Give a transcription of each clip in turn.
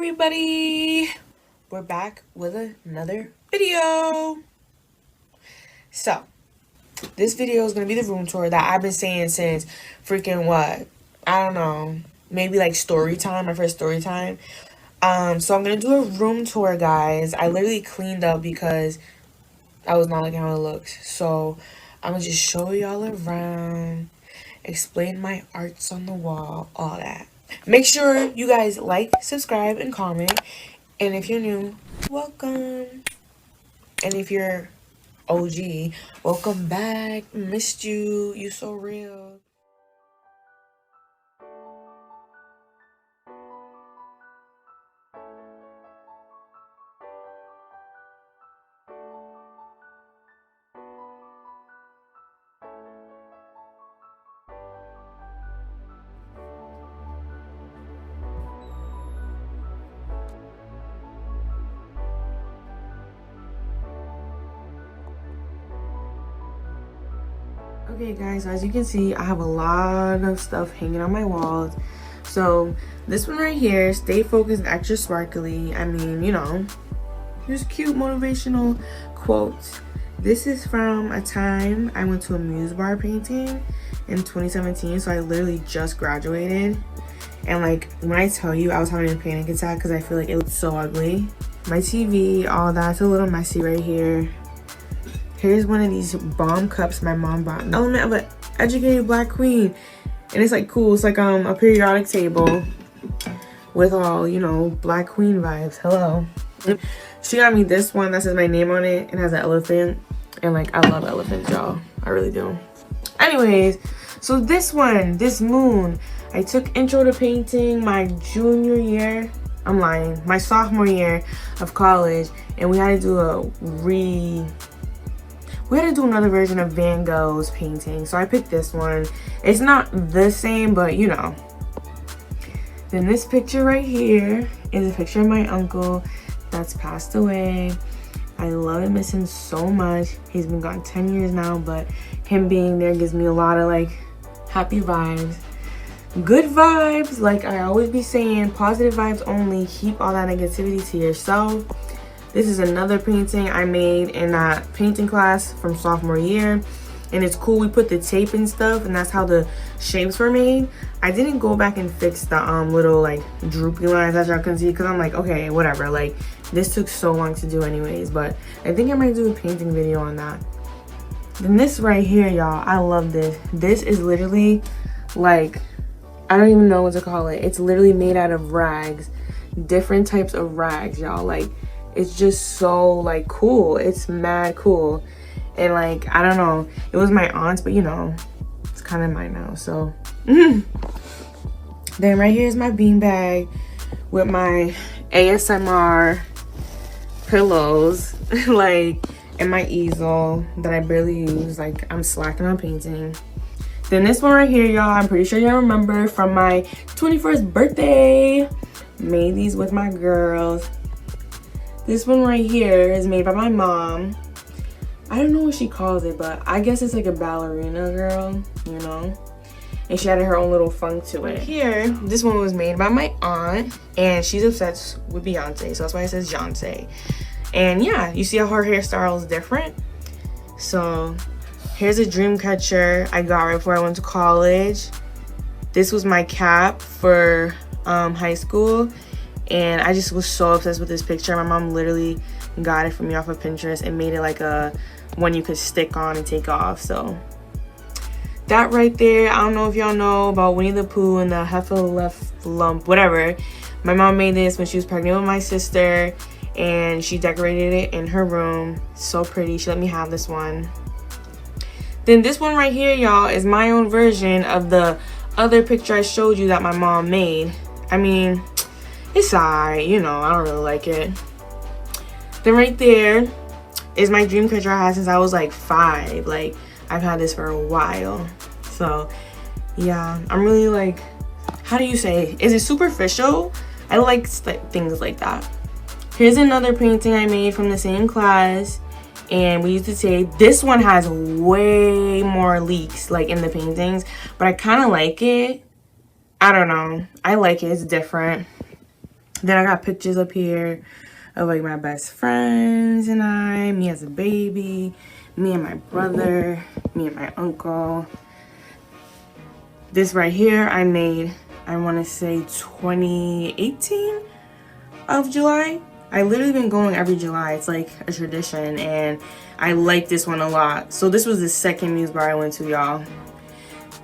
everybody, we're back with another video. So this video is gonna be the room tour that I've been saying since freaking what, I don't know, maybe like story time, my first story time. So I'm gonna do a room tour, guys. I literally cleaned up because I was not liking how it looks. So I'm gonna just show y'all around, explain my arts on the wall, all that. Make sure you guys like, subscribe, and comment. And if you're new, welcome. And if you're OG, welcome back. Missed you. You so real. Okay guys, so as you can see, I have a lot of stuff hanging on my walls. So this one right here, stay focused, extra sparkly. I mean, you know, just cute motivational quotes. This is from a time I went to a Muse Bar painting in 2017. So I literally just graduated. And like, when I tell you I was having a panic attack because I feel like it looked so ugly. My TV, all that's a little messy right here. Here's one of these bomb cups my mom bought. An element of an educated black queen. And it's like cool. It's like a periodic table with all, you know, black queen vibes. Hello. She got me this one that says my name on it. It has an elephant. And like, I love elephants, y'all. I really do. Anyways, so this one, this moon, I took intro to painting my junior year. I'm lying. My sophomore year of college. And we had to do another version of Van Gogh's painting. So I picked this one. It's not the same, but you know. Then this picture right here is a picture of my uncle that's passed away. I love and miss him so much. He's been gone 10 years now, but him being there gives me a lot of like happy vibes. Good vibes, like I always be saying, positive vibes only. Keep all that negativity to yourself. This is another painting I made in that painting class from sophomore year. And it's cool, we put the tape and stuff, and that's how the shapes were made. I didn't go back and fix the little like droopy lines as y'all can see, because I'm like, okay, whatever. Like, this took so long to do anyways, but I think I might do a painting video on that. Then this right here, y'all, I love this. This is literally like, I don't even know what to call it. It's literally made out of rags. Different types of rags, y'all. Like, it's just so like cool. It's mad cool. And like, I don't know, it was my aunt's, but you know, it's kind of mine now. So then right here is my beanbag with my ASMR pillows, like, and my easel that I barely use. Like, I'm slacking on painting. Then this one right here, y'all, I'm pretty sure y'all remember from my 21st birthday. Made these with my girls. This one right here is made by my mom. I don't know what she calls it, but I guess it's like a ballerina girl, you know? And she had her own little funk to it. Here, this one was made by my aunt, and she's obsessed with Beyonce, so that's why it says Beyonce. And yeah, you see how her hairstyle is different? So here's a dream catcher I got right before I went to college. This was my cap for high school. And I just was so obsessed with this picture. My mom literally got it for me off of Pinterest and made it like a one you could stick on and take off. So that right there, I don't know if y'all know about Winnie the Pooh and the Heffalump, whatever. My mom made this when she was pregnant with my sister, and she decorated it in her room. So pretty. She let me have this one. Then this one right here, y'all, is my own version of the other picture I showed you that my mom made. I mean, it's alright, you know, I don't really like it. Then right there is my dream catcher I had since I was like 5. Like, I've had this for a while. So yeah, I'm really like, how do you say, is it superficial? I like things like that. Here's another painting I made from the same class, and we used to say this one has way more leaks like in the paintings, but I kind of like it. I don't know, I like it. It's different. Then I got pictures up here of like my best friends and I, me as a baby, me and my brother, me and my uncle. This right here I made, I want to say 2018 of July. I literally been going every July. It's like a tradition and I like this one a lot. So this was the second Muse bar I went to, y'all.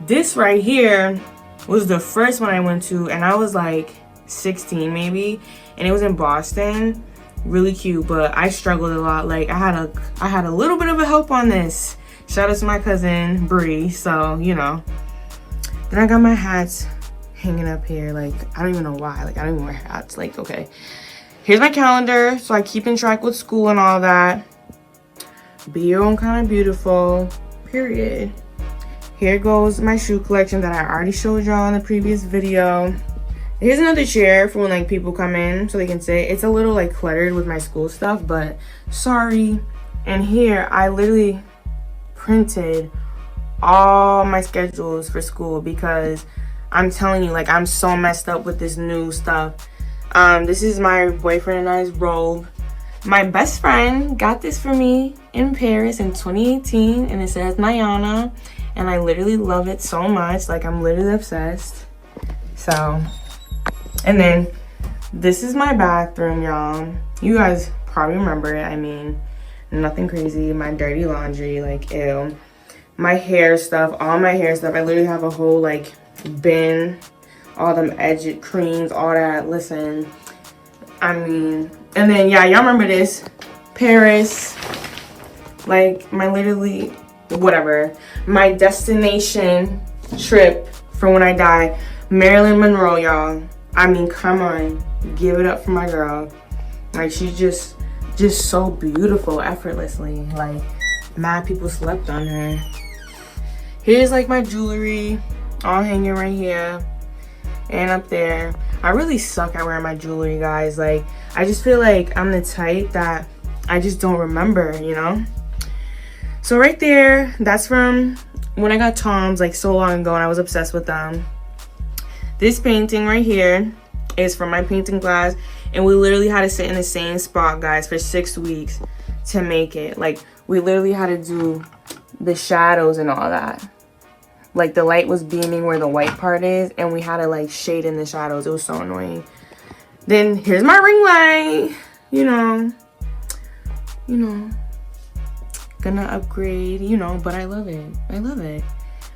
This right here was the first one I went to and I was like 16 maybe, and it was in Boston. Really cute, but I struggled a lot. Like I had a little bit of a help on this. Shout out to my cousin Bree. So you know. Then I got my hats hanging up here. Like I don't even know why. Like I don't even wear hats. Like okay, here's my calendar, so I keep in track with school and all that. Be your own kind of beautiful. Period. Here goes my shoe collection that I already showed y'all in the previous video. Here's another chair for when like people come in so they can sit. It's a little like cluttered with my school stuff, but sorry. And here I literally printed all my schedules for school because I'm telling you, like I'm so messed up with this new stuff. This is my boyfriend and I's robe. My best friend got this for me in Paris in 2018 and it says Nyana, and I literally love it so much. Like I'm literally obsessed. So, and then this is my bathroom, y'all. You guys probably remember it. I mean, nothing crazy. My dirty laundry, like ew. My hair stuff, all my hair stuff. I literally have a whole like bin, all them edge creams, all that. Listen, I mean, and then yeah, y'all remember this, Paris. Like my literally, whatever, my destination trip for when I die, Marilyn Monroe, y'all. I mean, come on, give it up for my girl. Like she's just so beautiful effortlessly. Like mad people slept on her. Here's like my jewelry all hanging right here and up there. I really suck at wearing my jewelry, guys. Like I just feel like I'm the type that I just don't remember, you know. So right there, that's from when I got Tom's like so long ago and I was obsessed with them. This painting right here is from my painting class, and we literally had to sit in the same spot, guys, for 6 weeks to make it. Like we literally had to do the shadows and all that. Like the light was beaming where the white part is, and we had to like shade in the shadows. It was so annoying. Then here's my ring light. You know, gonna upgrade, you know, but I love it. I love it.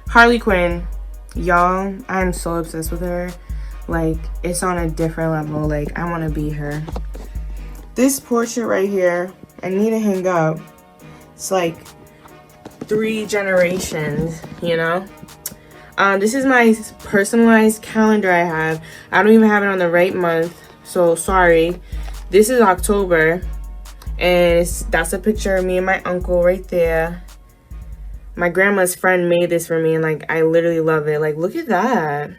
Harley Quinn. Y'all, I'm so obsessed with her. Like it's on a different level. Like I want to be her. This portrait right here, I need to hang up. It's like 3 generations, you know. This is my personalized calendar I have. I don't even have it on the right month, so sorry. This is October, and that's a picture of me and my uncle right there. My grandma's friend made this for me, and like I literally love it. Like look at that,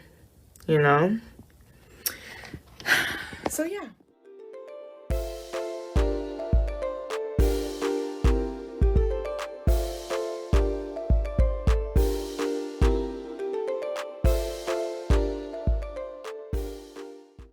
you know. So yeah.